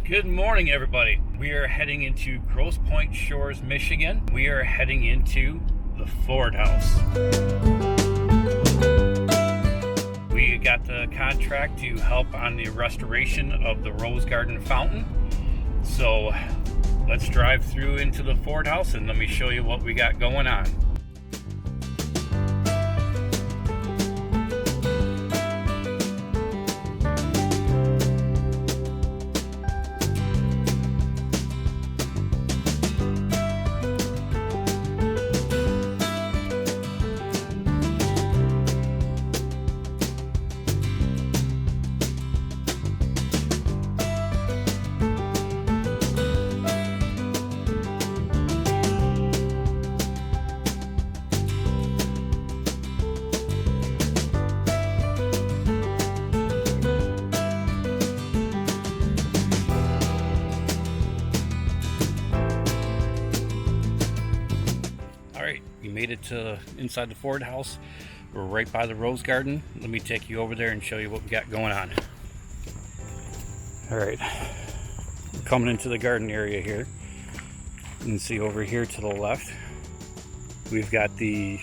Good morning, everybody. We are heading into Grosse Pointe Shores, Michigan. We are heading into the Ford House. We got the contract to help on the restoration of the Rose Garden fountain. So let's drive through into the Ford House and let me show you what we got going on. We made it to inside the Ford House. We're right by the Rose Garden. Let me take you over there and show you what we got going on. All right, we're coming into the garden area here. You can see over here to the left, we've got the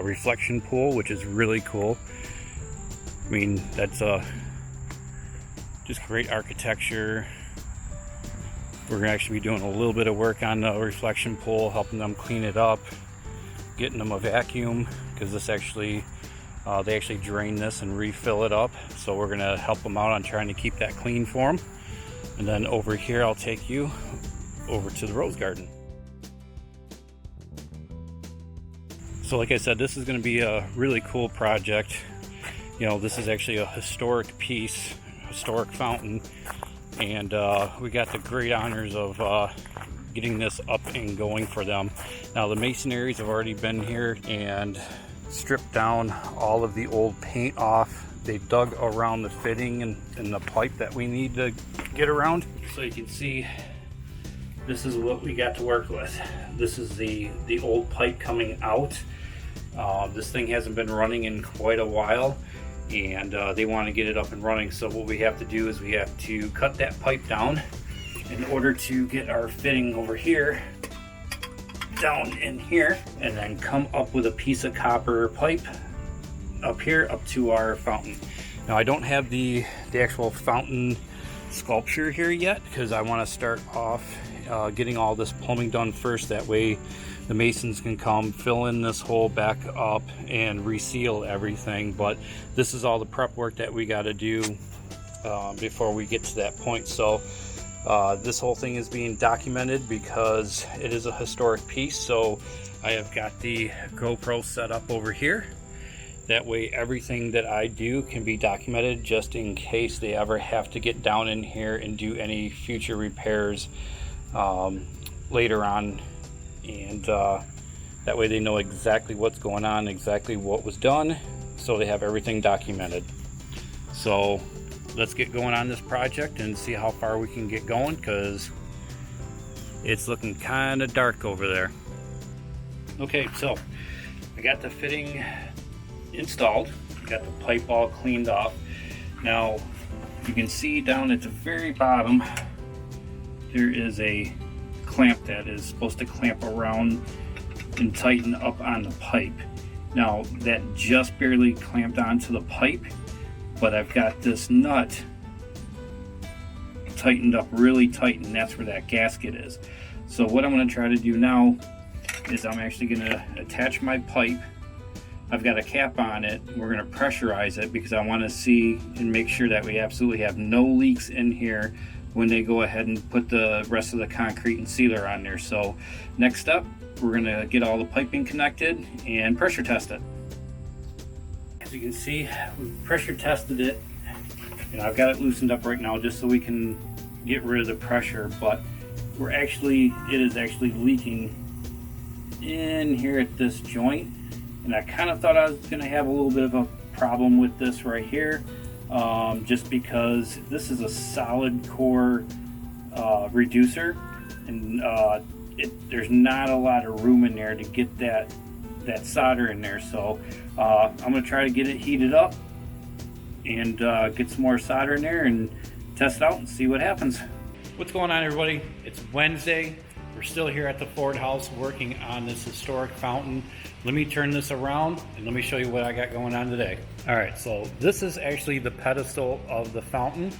reflection pool, which is really cool. I mean, that's just great architecture. We're gonna actually be doing a little bit of work on the reflection pool, helping them clean it up, getting them a vacuum, because this actually they actually drain this and refill it up. So we're gonna help them out on trying to keep that clean for them. And then over here, I'll take you over to the Rose Garden. So like I said, this is gonna be a really cool project. You know, this is actually a historic piece, historic fountain. And we got the great honors of getting this up and going for them. Now the masonaries have already been here and stripped down all of the old paint off. They dug around the fitting and the pipe that we need to get around. So you can see this is what we got to work with. This is the old pipe coming out. This thing hasn't been running in quite a while, and they want to get it up and running. So what we have to do is we have to cut that pipe down in order to get our fitting over here down in here, and then come up with a piece of copper pipe up here up to our fountain. Now I don't have the actual fountain sculpture here yet, because I want to start off getting all this plumbing done first. That way the masons can come fill in this hole back up and reseal everything. But this is all the prep work that we got to do before we get to that point. So this whole thing is being documented because it is a historic piece. So I have got the GoPro set up over here. That way everything that I do can be documented, just in case they ever have to get down in here and do any future repairs later on. And that way they know exactly what's going on, exactly what was done, so they have everything documented. So let's get going on this project and see how far we can get going, because it's looking kind of dark over there. Okay, so I got the fitting installed, got the pipe all cleaned off. Now you can see down at the very bottom there is a clamp that is supposed to clamp around and tighten up on the pipe. Now that just barely clamped onto the pipe, but I've got this nut tightened up really tight, and that's where that gasket is. So what I'm going to try to do now is I'm actually going to attach my pipe. I've got a cap on it. We're going to pressurize it because I want to see and make sure that we absolutely have no leaks in here when they go ahead and put the rest of the concrete and sealer on there. So next up, we're going to get all the piping connected and pressure test it. As you can see, we've pressure tested it, and I've got it loosened up right now just so we can get rid of the pressure. But it is actually leaking in here at this joint, and I kind of thought I was going to have a little bit of a problem with this right here, just because this is a solid core reducer, and there's not a lot of room in there to get that solder in there. So I'm going to try to get it heated up and get some more solder in there and test it out and see what happens. What's going on, everybody? It's Wednesday. We're still here at the Ford house working on this historic fountain. Let me turn this around and let me show you what I got going on today. All right, so this is actually the pedestal of the fountain.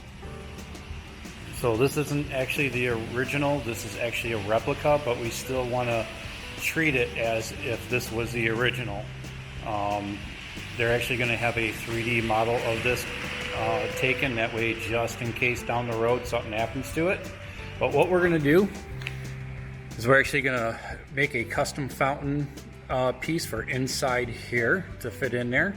So this isn't actually the original, this is actually a replica, but we still want to treat it as if this was the original. They're actually going to have a 3D model of this taken, that way just in case down the road something happens to it. But what we're going to do is we're actually going to make a custom fountain piece for inside here to fit in there,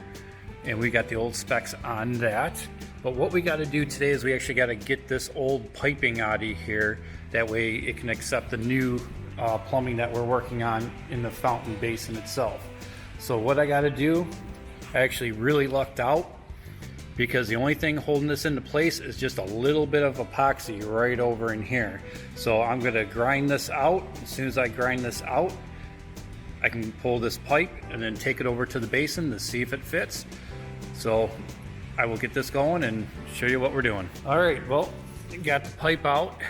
and we got the old specs on that. But what we got to do today is we actually got to get this old piping out of here, that way it can accept the new plumbing that we're working on in the fountain basin itself. So what I got to do, I actually really lucked out, because the only thing holding this into place is just a little bit of epoxy right over in here. So I'm going to grind this out. As soon as I grind this out, I can pull this pipe and then take it over to the basin to see if it fits. So I will get this going and show you what we're doing. All right, well, got the pipe out.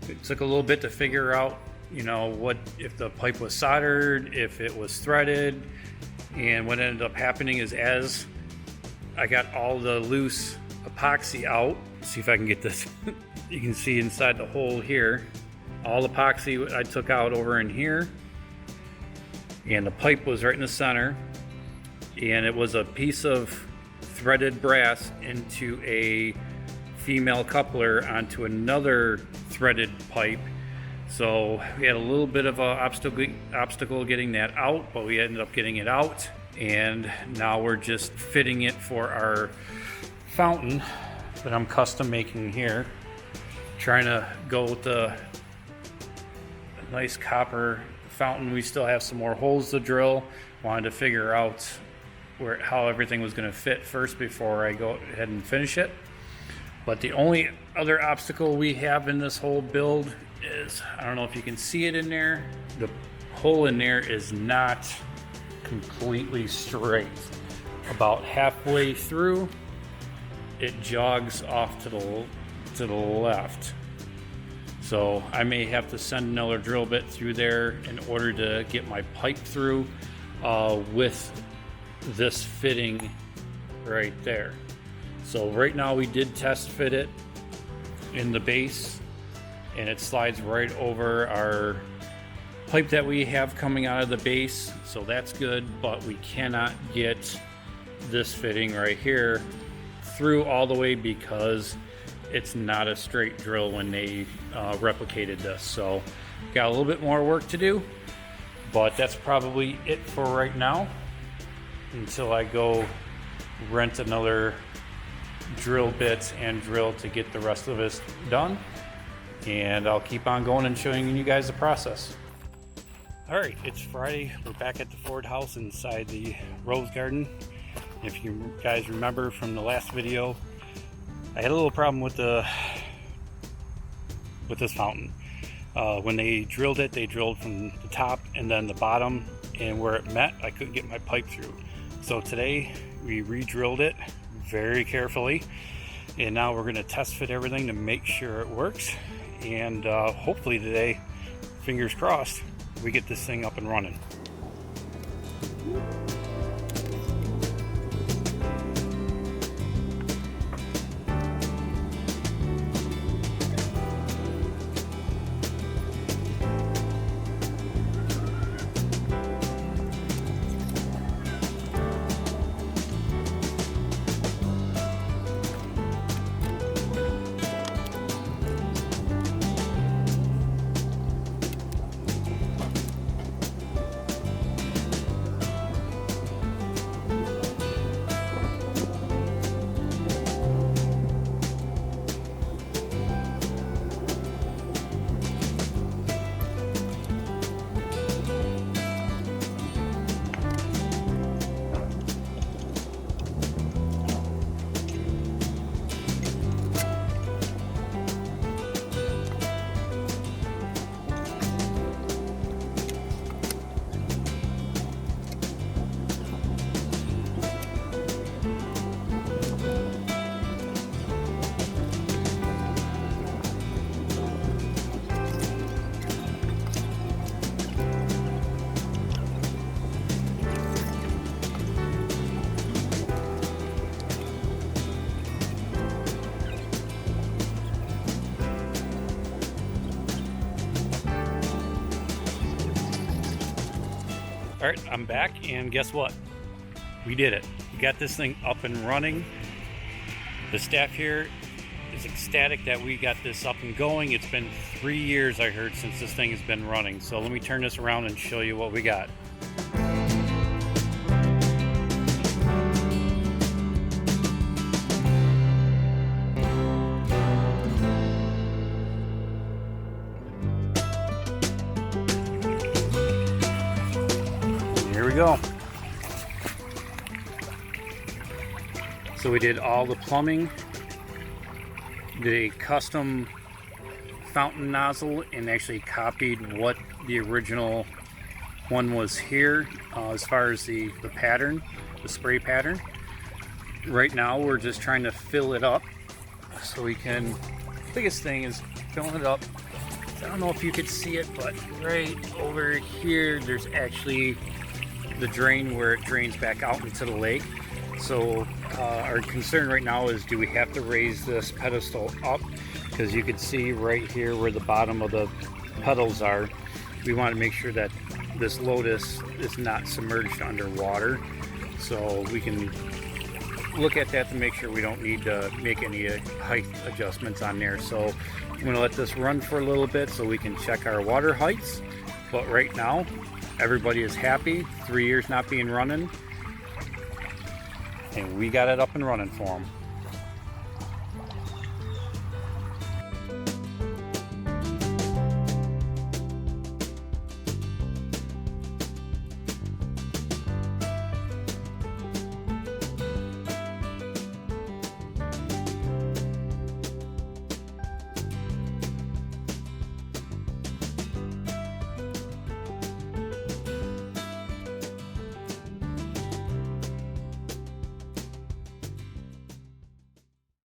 It took a little bit to figure out, you know, what if the pipe was soldered, if it was threaded. And what ended up happening is, as I got all the loose epoxy out, see if I can get this. You can see inside the hole here, all the epoxy I took out over in here, and the pipe was right in the center, and it was a piece of threaded brass into a female coupler onto another threaded pipe. So we had a little bit of an obstacle getting that out, but we ended up getting it out, and now we're just fitting it for our fountain that I'm custom making here. Trying to go with the nice copper fountain. We still have some more holes to drill. Wanted to figure out how everything was going to fit first before I go ahead and finish it. But the only other obstacle we have in this whole build is, I don't know if you can see it in there, the hole in there is not completely straight. About halfway through, it jogs off to the left. So I may have to send another drill bit through there in order to get my pipe through with this fitting right there. So right now we did test fit it in the base, and it slides right over our pipe that we have coming out of the base, so that's good. But we cannot get this fitting right here through all the way, because it's not a straight drill when they replicated this. So got a little bit more work to do, but that's probably it for right now, until I go rent another drill bit and drill to get the rest of this done. And I'll keep on going and showing you guys the process. All right, it's Friday. We're back at the Ford house inside the rose garden. If you guys remember from the last video, I had a little problem with this fountain. When they drilled it, they drilled from the top and then the bottom, and where it met, I couldn't get my pipe through. So today we re-drilled it very carefully, and now we're going to test fit everything to make sure it works. And hopefully today, fingers crossed, we get this thing up and running. All right, I'm back, and guess what? We did it. We got this thing up and running. The staff here is ecstatic that we got this up and going. It's been 3 years, I heard, since this thing has been running. So let me turn this around and show you what we got. Here we go. So we did all the plumbing, did a custom fountain nozzle, and actually copied what the original one was here as far as the pattern, the spray pattern. Right now we're just trying to fill it up so we can, the biggest thing is filling it up. I don't know if you could see it, but right over here there's actually the drain where it drains back out into the lake. So our concern right now is, do we have to raise this pedestal up? Because you can see right here where the bottom of the petals are, we want to make sure that this lotus is not submerged underwater. So we can look at that to make sure we don't need to make any height adjustments on there. So I'm going to let this run for a little bit so we can check our water heights. But right now, everybody is happy. 3 years not being running, and we got it up and running for them.